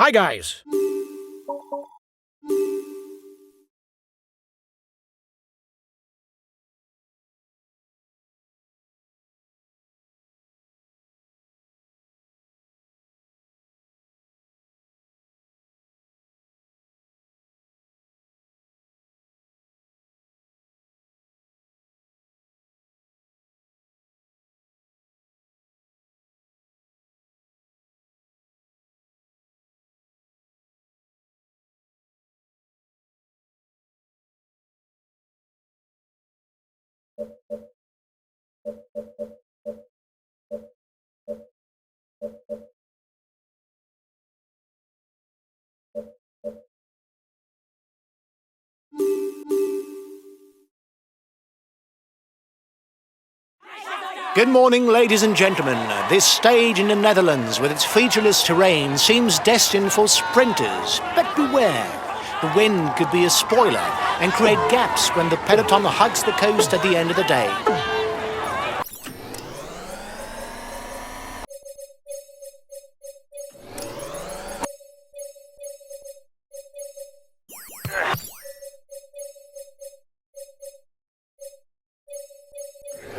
Hi, guys. Good morning, ladies and gentlemen. This stage in the Netherlands, with its featureless terrain, seems destined for sprinters. But beware, the wind could be a spoiler and create gaps when the peloton hugs the coast at the end of the day.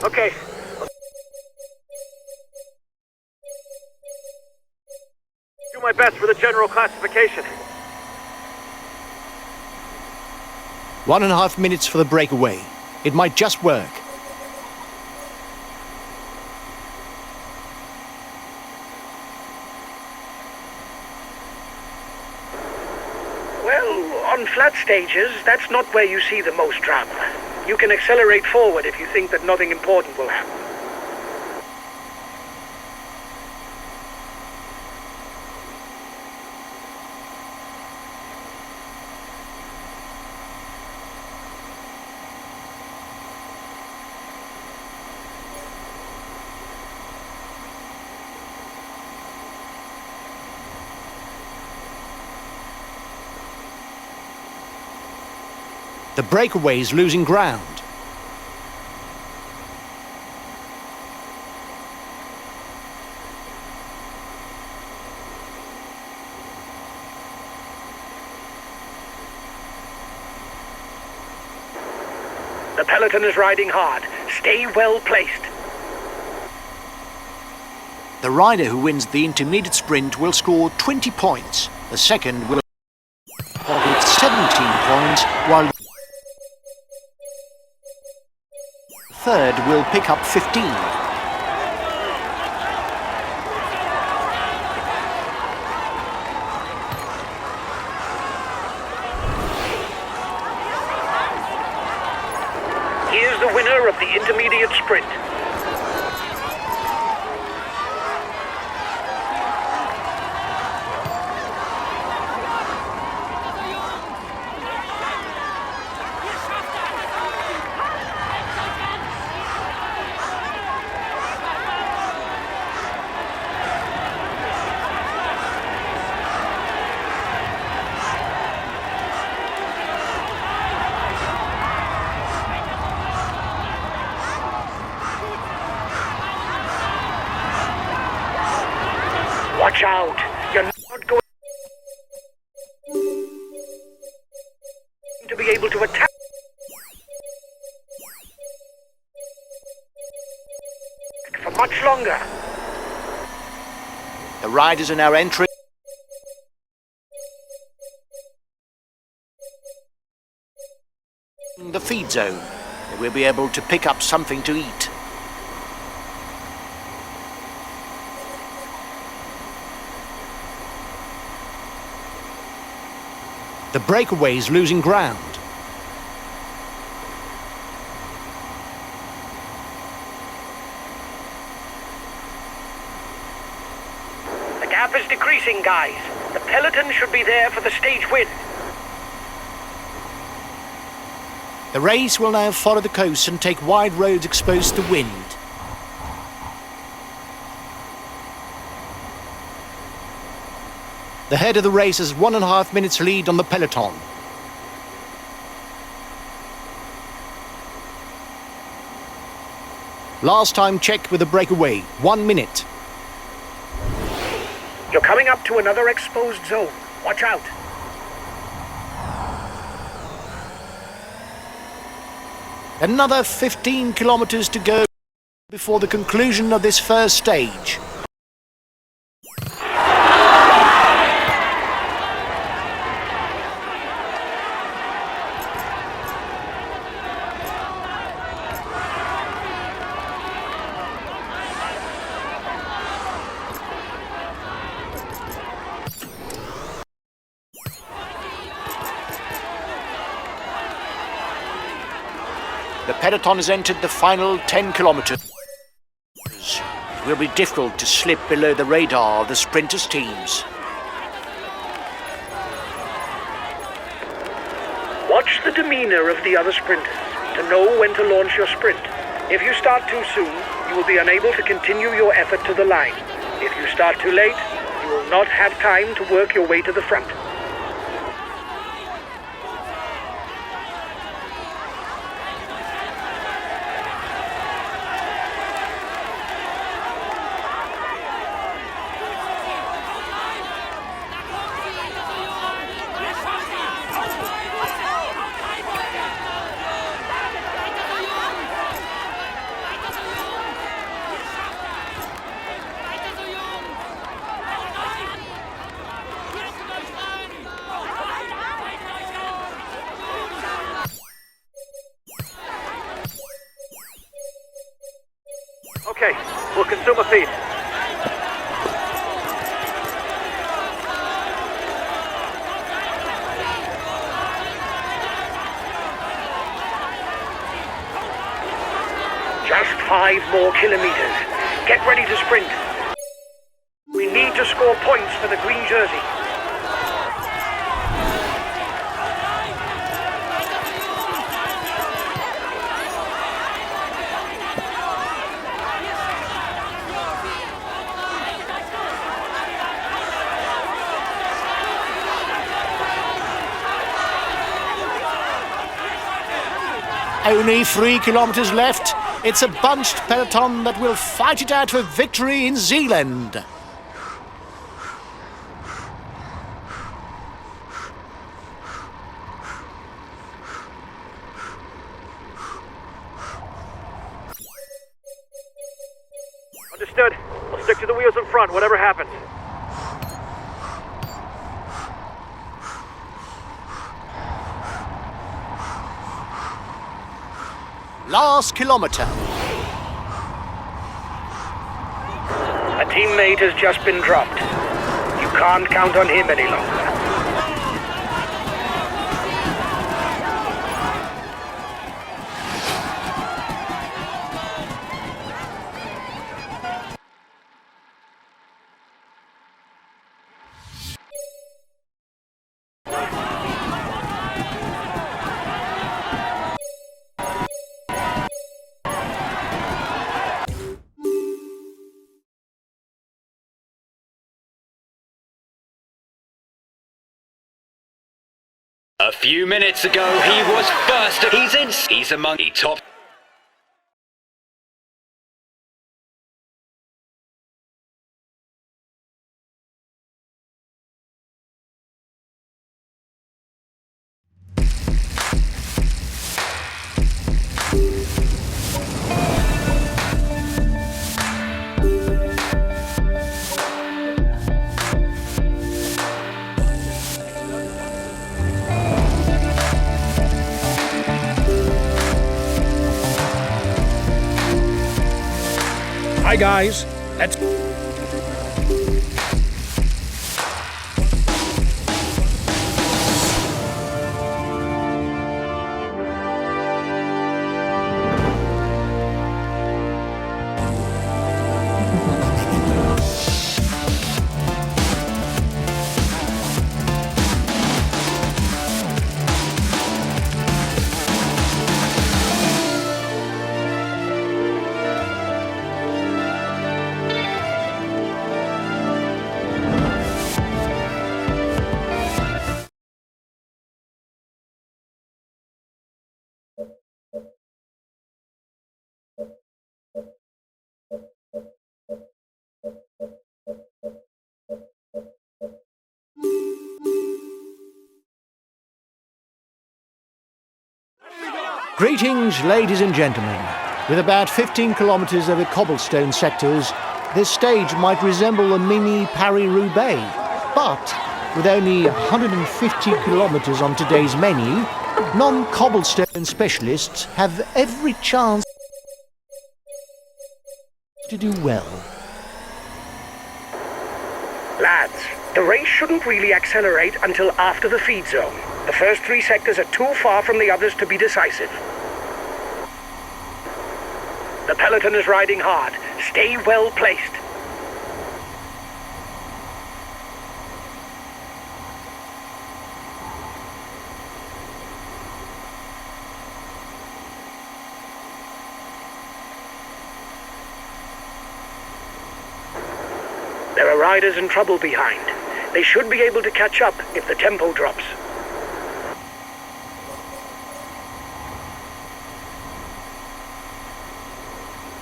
Okay. Do my best for the general classification. 1.5 minutes for the breakaway. It might just work. Well, on flat stages, that's not where you see the most drama. You can accelerate forward if you think that nothing important will happen. The breakaway is losing ground. The peloton is riding hard. Stay well placed. The rider who wins the intermediate sprint will score 20 points. The second will pocket 17 points, while third will pick up 15. Here's the winner of the intermediate sprint. Watch out! You're not going to be able to attack for much longer. The riders are now entering the feed zone. They will be able to pick up something to eat. The breakaway is losing ground. The gap is decreasing, guys. The peloton should be there for the stage win. The race will now follow the coast and take wide roads exposed to wind. The head of the race has 1.5 minutes lead on the peloton. Last time check with the breakaway, 1 minute. You're coming up to another exposed zone. Watch out. Another 15 kilometers to go before the conclusion of this first stage. The peloton has entered the final 10 kilometers. It will be difficult to slip below the radar of the sprinters' teams. Watch the demeanor of the other sprinters to know when to launch your sprint. If you start too soon, you will be unable to continue your effort to the line. If you start too late, you will not have time to work your way to the front. Okay, we'll consume a feed. Just 5 more kilometers. Get ready to sprint. We need to score points for the green jersey. Only 3 kilometers left. It's a bunched peloton that will fight it out for victory in Zealand. Understood. We'll stick to the wheels in front, whatever happens. Last kilometer. A teammate has just been dropped. You can't count on him any longer. A few minutes ago, he was first. He's among the top. Hi guys, let's... Greetings, ladies and gentlemen. With about 15 kilometres over cobblestone sectors, this stage might resemble a mini Paris-Roubaix. But with only 150 kilometres on today's menu, non-cobblestone specialists have every chance to do well. Lads, the race shouldn't really accelerate until after the feed zone. The first 3 sectors are too far from the others to be decisive. The peloton is riding hard. Stay well placed. There are riders in trouble behind. They should be able to catch up if the tempo drops.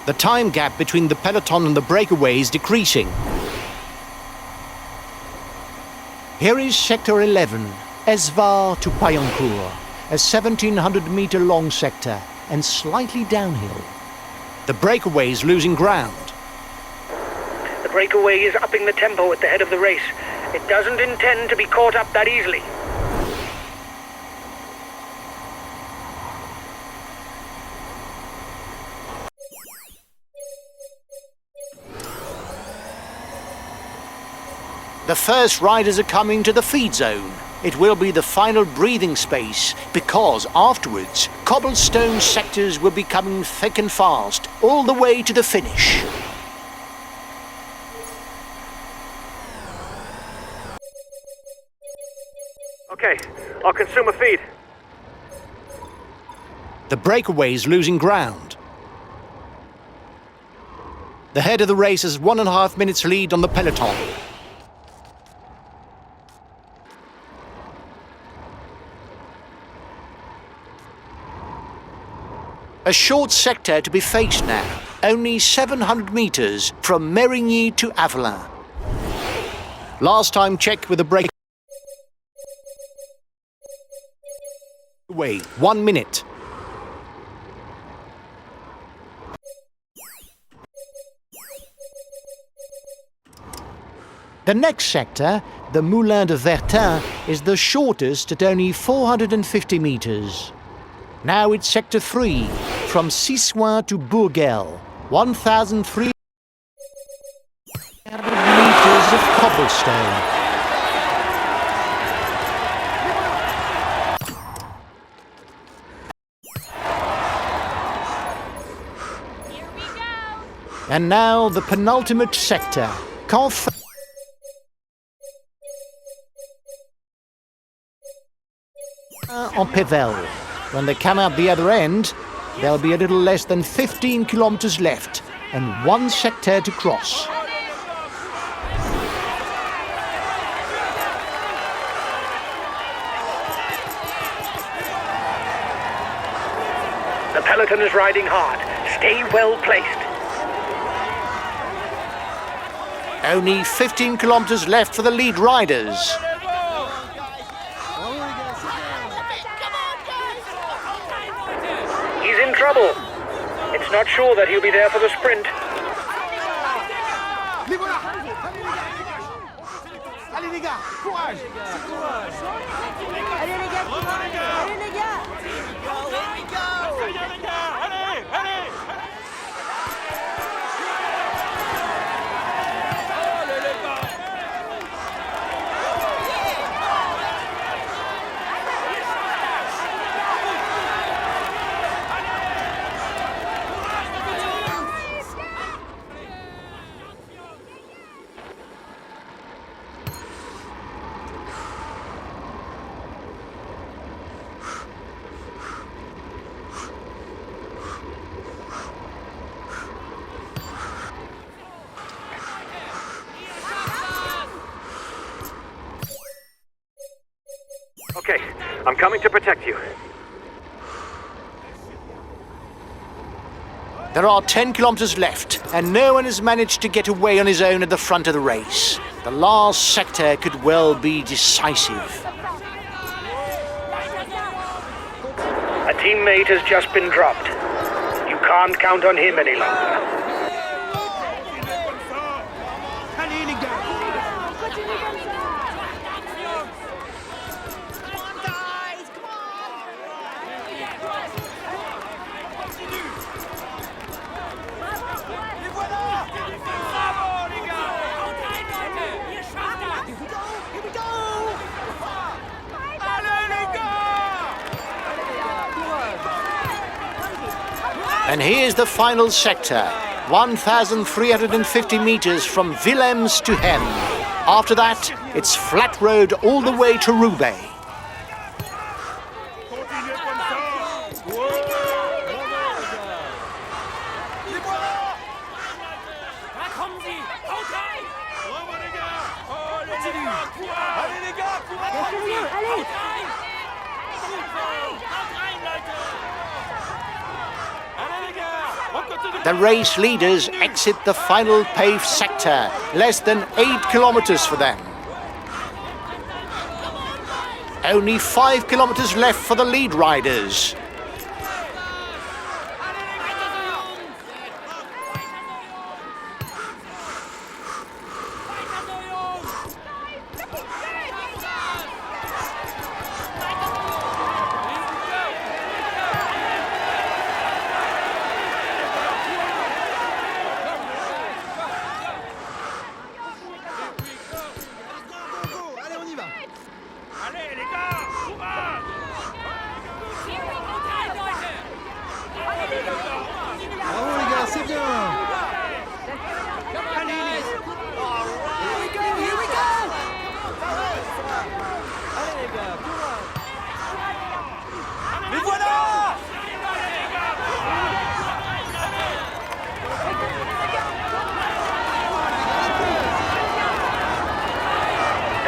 The time gap between the peloton and the breakaway is decreasing. Here is Sector 11, Esvar to Payancourt, a 1,700-metre long sector and slightly downhill. The breakaway is losing ground. The breakaway is upping the tempo at the head of the race. It doesn't intend to be caught up that easily. The first riders are coming to the feed zone. It will be the final breathing space because afterwards, cobblestone sectors will be coming thick and fast all the way to the finish. Okay, I'll consume a feed. The breakaway is losing ground. The head of the race has 1.5 minutes lead on the peloton. A short sector to be faced now, only 700 metres from Mérigny to Avelin. Last time checked with the breakaway, 1 minute. The next sector, the Moulin de Vertin, is the shortest at only 450 metres. Now it's Sector 3, from Cissoin to Bourgel, 1,300 metres of cobblestone. Here we go! And now the penultimate sector, Canfin en Pével. When they come out the other end, there'll be a little less than 15 kilometres left and 1 sector to cross. The peloton is riding hard. Stay well placed. Only 15 kilometres left for the lead riders. He's in trouble. It's not sure that he'll be there for the sprint. Okay, I'm coming to protect you. There are 10 kilometres left, and no one has managed to get away on his own at the front of the race. The last sector could well be decisive. A teammate has just been dropped. You can't count on him any longer. And here's the final sector, 1,350 meters from Willems to Hem. After that, it's flat road all the way to Roubaix. The race leaders exit the final paved sector, less than 8 kilometers for them. Only 5 kilometers left for the lead riders.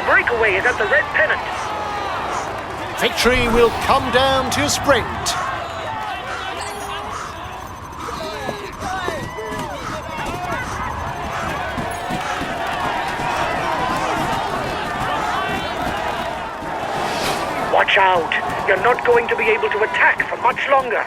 Breakaway is at the red pennant. Victory will come down to a sprint. Watch out. You're not going to be able to attack for much longer.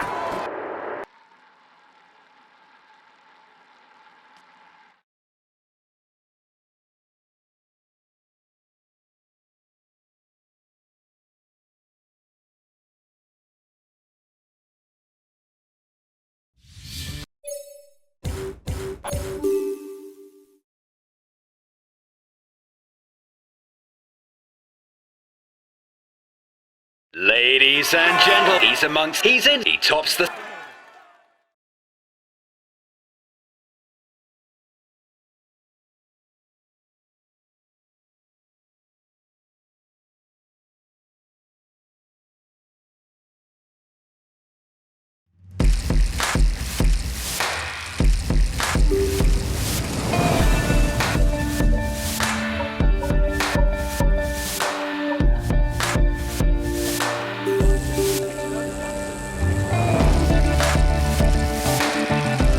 Ladies and gentlemen, he's in, he tops the...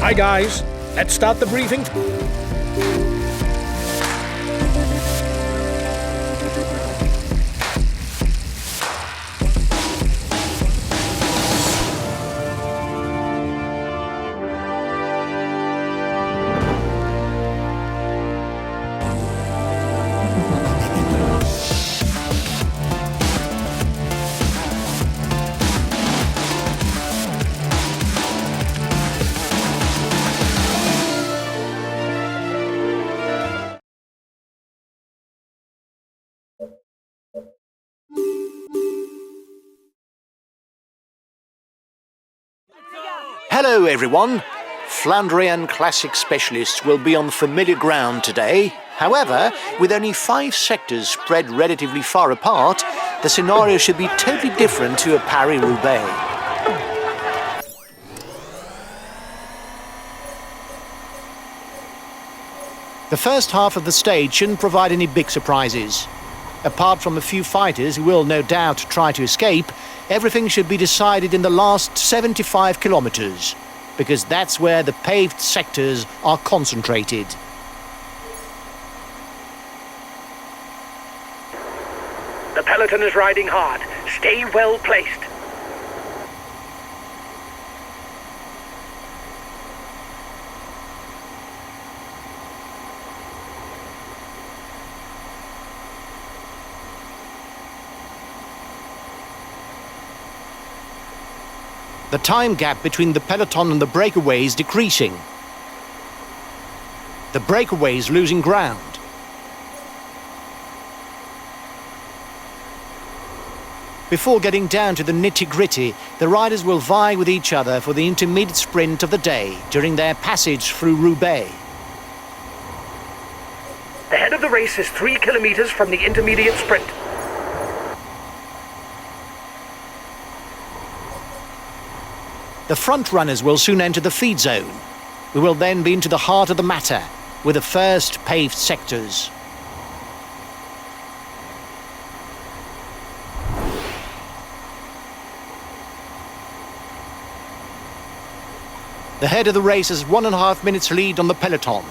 Hi guys, let's start the briefing. Hello everyone. Flandrian classic specialists will be on familiar ground today. However, with only 5 sectors spread relatively far apart, the scenario should be totally different to a Paris-Roubaix. The first half of the stage shouldn't provide any big surprises. Apart from a few fighters who will no doubt try to escape, everything should be decided in the last 75 kilometers, because that's where the paved sectors are concentrated. The peloton is riding hard. Stay well placed. The time gap between the peloton and the breakaway is decreasing. The breakaway is losing ground. Before getting down to the nitty-gritty, the riders will vie with each other for the intermediate sprint of the day during their passage through Roubaix. The head of the race is 3 kilometers from the intermediate sprint. The front runners will soon enter the feed zone. We will then be into the heart of the matter, with the first paved sectors. The head of the race has 1.5 minutes lead on the peloton.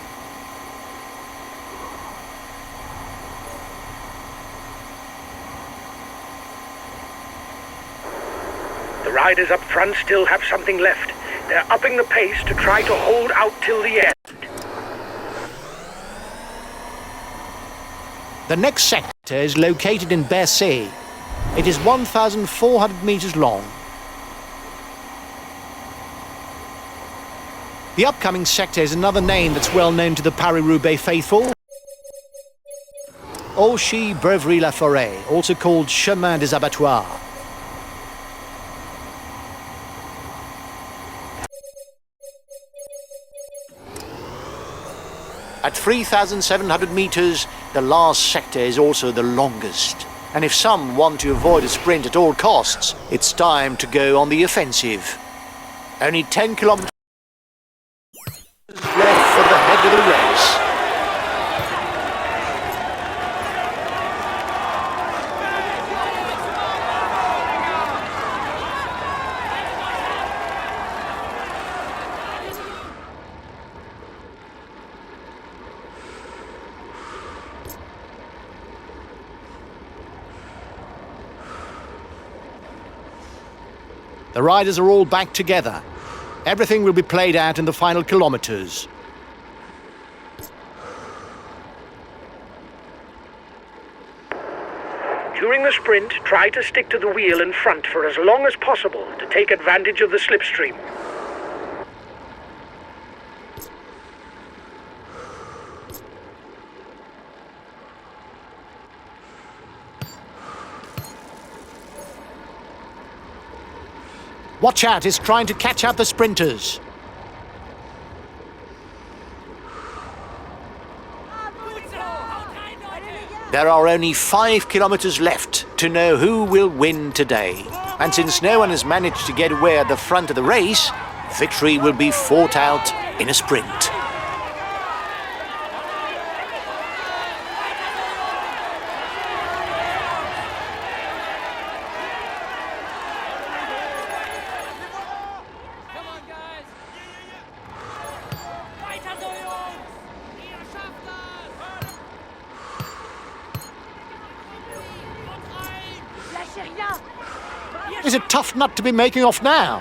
The riders up front still have something left. They're upping the pace to try to hold out till the end. The next sector is located in Bercy. It is 1,400 meters long. The upcoming sector is another name that's well known to the Paris-Roubaix faithful. Auchy-Breuvry-la-Forêt, also called Chemin des Abattoirs. At 3,700 meters, the last sector is also the longest. And if some want to avoid a sprint at all costs, it's time to go on the offensive. Only 10 kilometers left for the head of the race. The riders are all back together. Everything will be played out in the final kilometers. During the sprint, try to stick to the wheel in front for as long as possible to take advantage of the slipstream. Watch out, he's trying to catch up the sprinters. There are only 5 kilometers left to know who will win today. And since no one has managed to get away at the front of the race, victory will be fought out in a sprint. Is a tough nut to be making off now.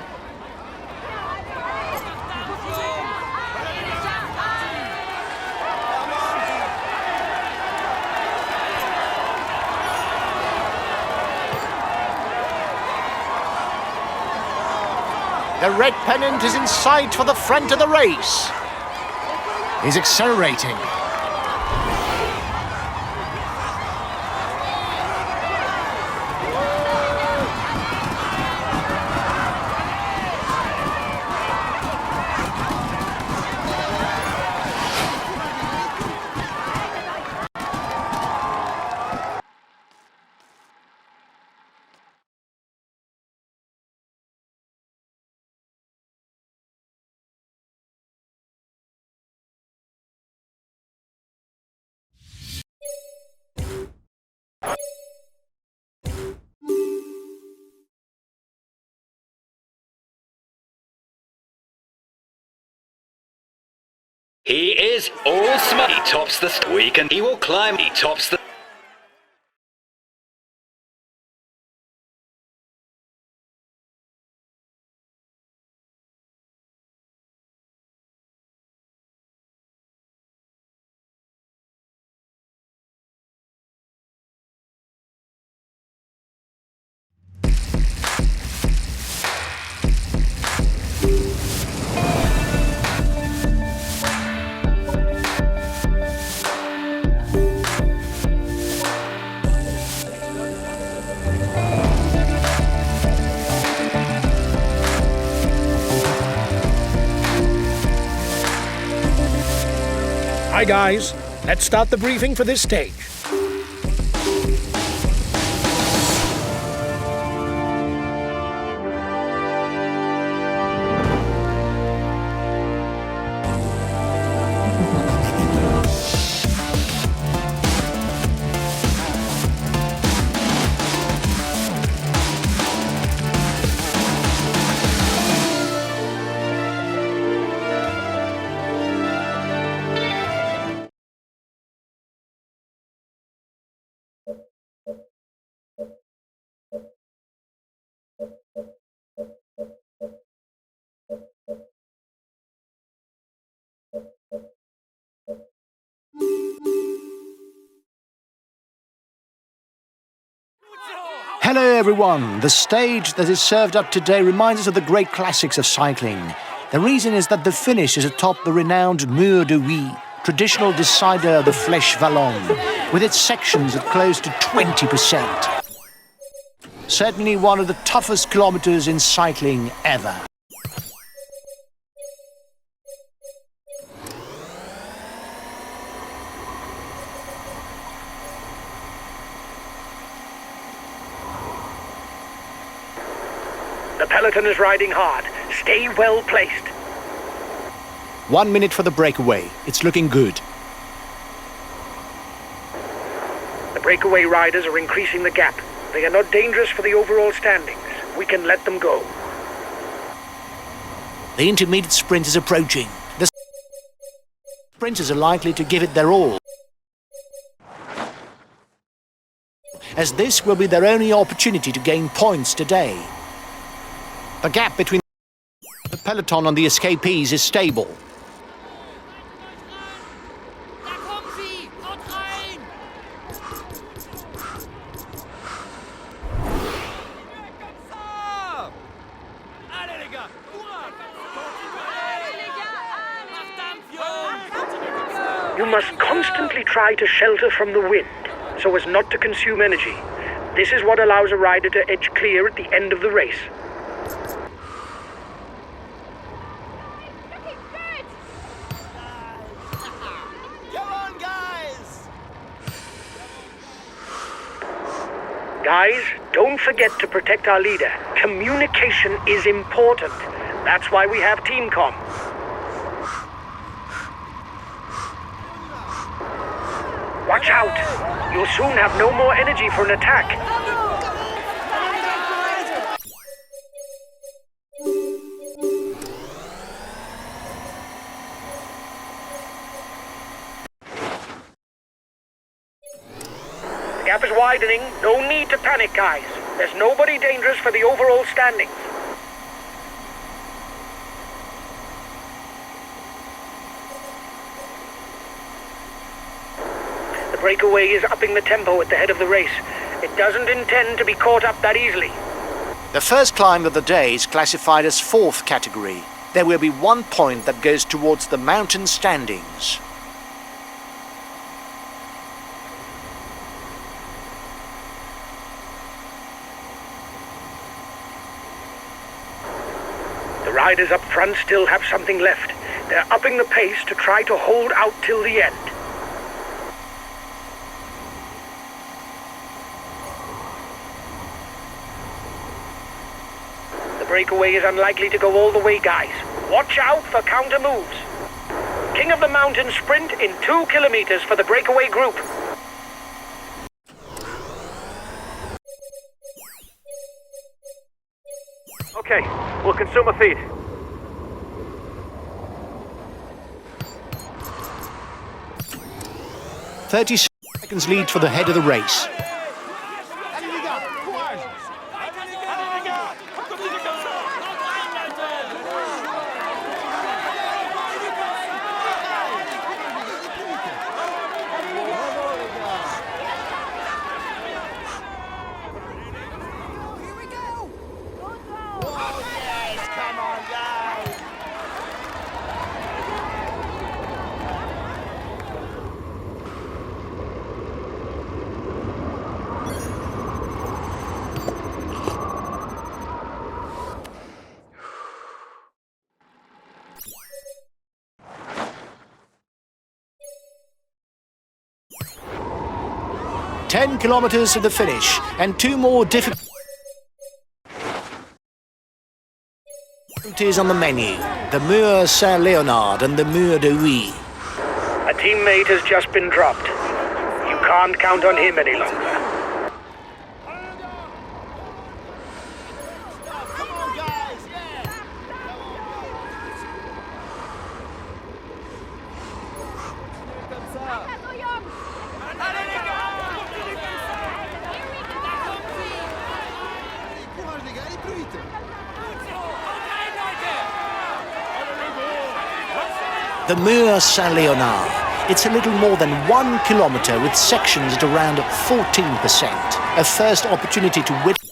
The red pennant is in sight for the front of the race. He's accelerating. He is all smart. He tops the weekend. He will climb. He tops the... Hi, guys. Let's start the briefing for this stage. Hello everyone! The stage that is served up today reminds us of the great classics of cycling. The reason is that the finish is atop the renowned Mur de Huy, traditional decider of the Flèche Wallonne, with its sections at close to 20%. Certainly one of the toughest kilometers in cycling ever. The peloton is riding hard. Stay well placed. 1 minute for the breakaway. It's looking good. The breakaway riders are increasing the gap. They are not dangerous for the overall standings. We can let them go. The intermediate sprint is approaching. The sprinters are likely to give it their all, as this will be their only opportunity to gain points today. The gap between the peloton and the escapees is stable. Da kommen sie! Haut rein! Allez les gars! You must constantly try to shelter from the wind, so as not to consume energy. This is what allows a rider to edge clear at the end of the race. Guys, don't forget to protect our leader. Communication is important. That's why we have Team Com. Watch out! You'll soon have no more energy for an attack. The gap is widening. No need to panic, guys. There's nobody dangerous for the overall standings. The breakaway is upping the tempo at the head of the race. It doesn't intend to be caught up that easily. The first climb of the day is classified as 4th category. There will be 1 point that goes towards the mountain standings. The riders up front still have something left. They're upping the pace to try to hold out till the end. The breakaway is unlikely to go all the way, guys. Watch out for counter moves. King of the Mountain sprint in 2 kilometers for the breakaway group. Okay, we'll consume a feed. Seconds lead for the head of the race. 10 kilometers to the finish, and 2 more difficulties on the menu. The Mur Saint-Léonard and the Mur de Huy. A teammate has just been dropped. You can't count on him any longer. Come on, guys, yeah! Comme ça. Allez, les gars! Courage les gars, allez plus vite. The Mur Saint-Léonard. It's a little more than 1 kilometre with sections at around 14%. A first opportunity to whittle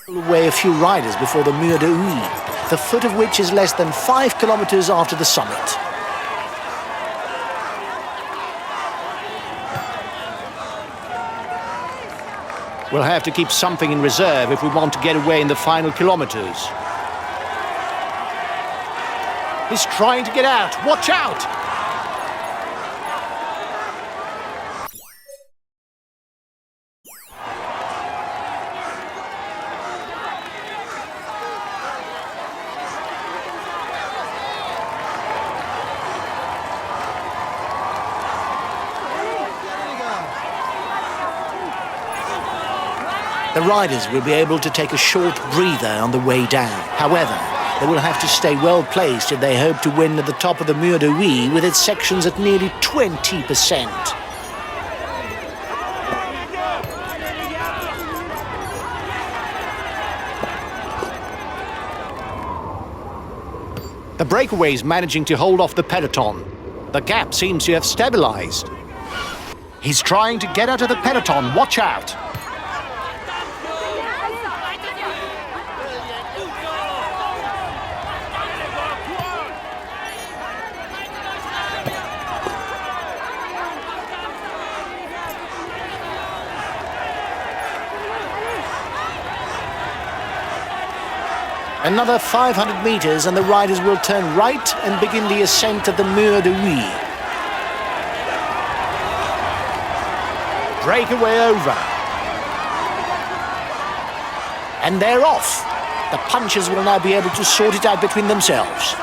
away a few riders before the Mur de Huy, the foot of which is less than 5 kilometres after the summit. We'll have to keep something in reserve if we want to get away in the final kilometres. He's trying to get out. Watch out! The riders will be able to take a short breather on the way down. However, they will have to stay well placed if they hope to win at the top of the Mur de Huy with its sections at nearly 20%. The breakaway is managing to hold off the peloton. The gap seems to have stabilized. He's trying to get out of the peloton. Watch out! Another 500 meters and the riders will turn right and begin the ascent of the Mur de Huy. Breakaway over. And they're off. The punchers will now be able to sort it out between themselves.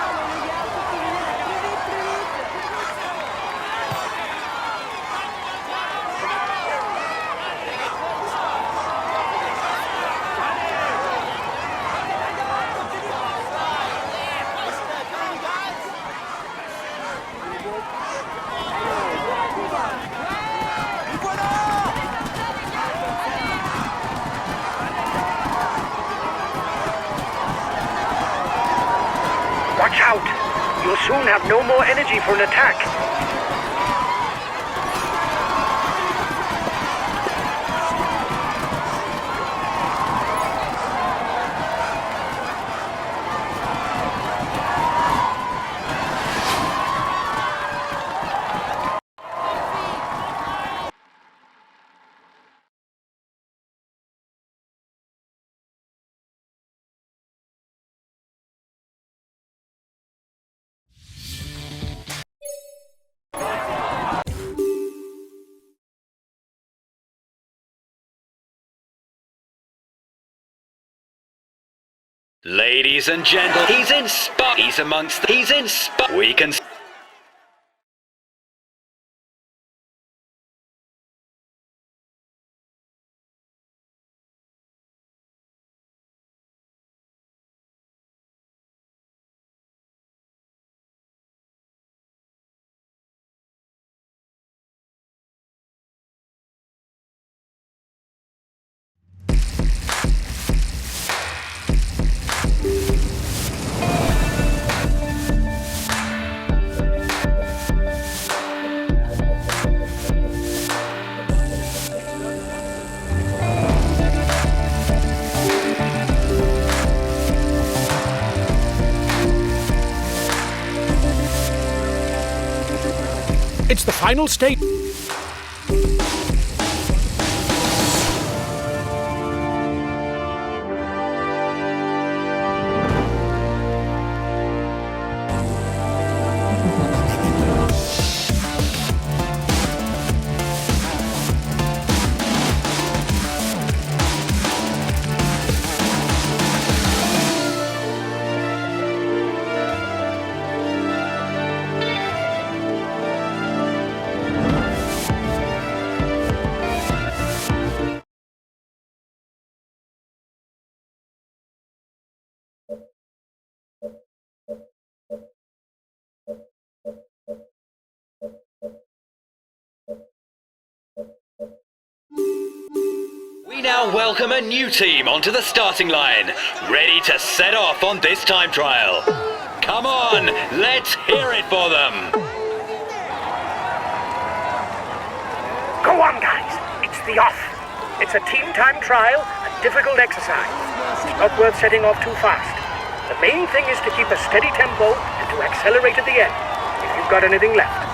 Watch out! You'll soon have no more energy for an attack. Ladies and gentlemen, he's in spot. He's amongst. He's in spot. We can. It's the final stage. now welcome a new team onto the starting line, ready to set off on this time trial. Come on, let's hear it for them. Go on, guys. It's the off. It's a team time trial, a difficult exercise. It's not worth setting off too fast. The main thing is to keep a steady tempo and to accelerate at the end, if you've got anything left.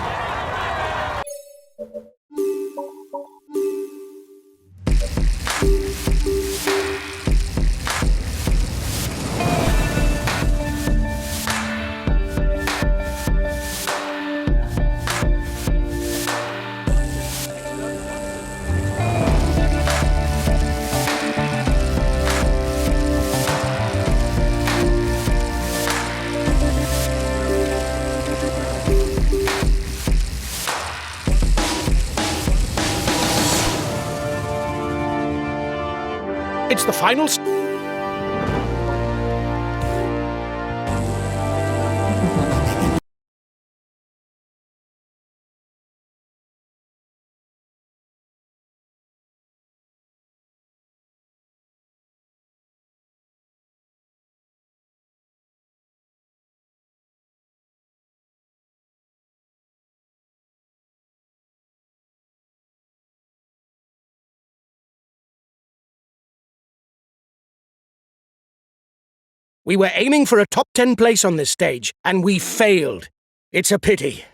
It's the final We were aiming for a top 10 place on this stage, and we failed. It's a pity.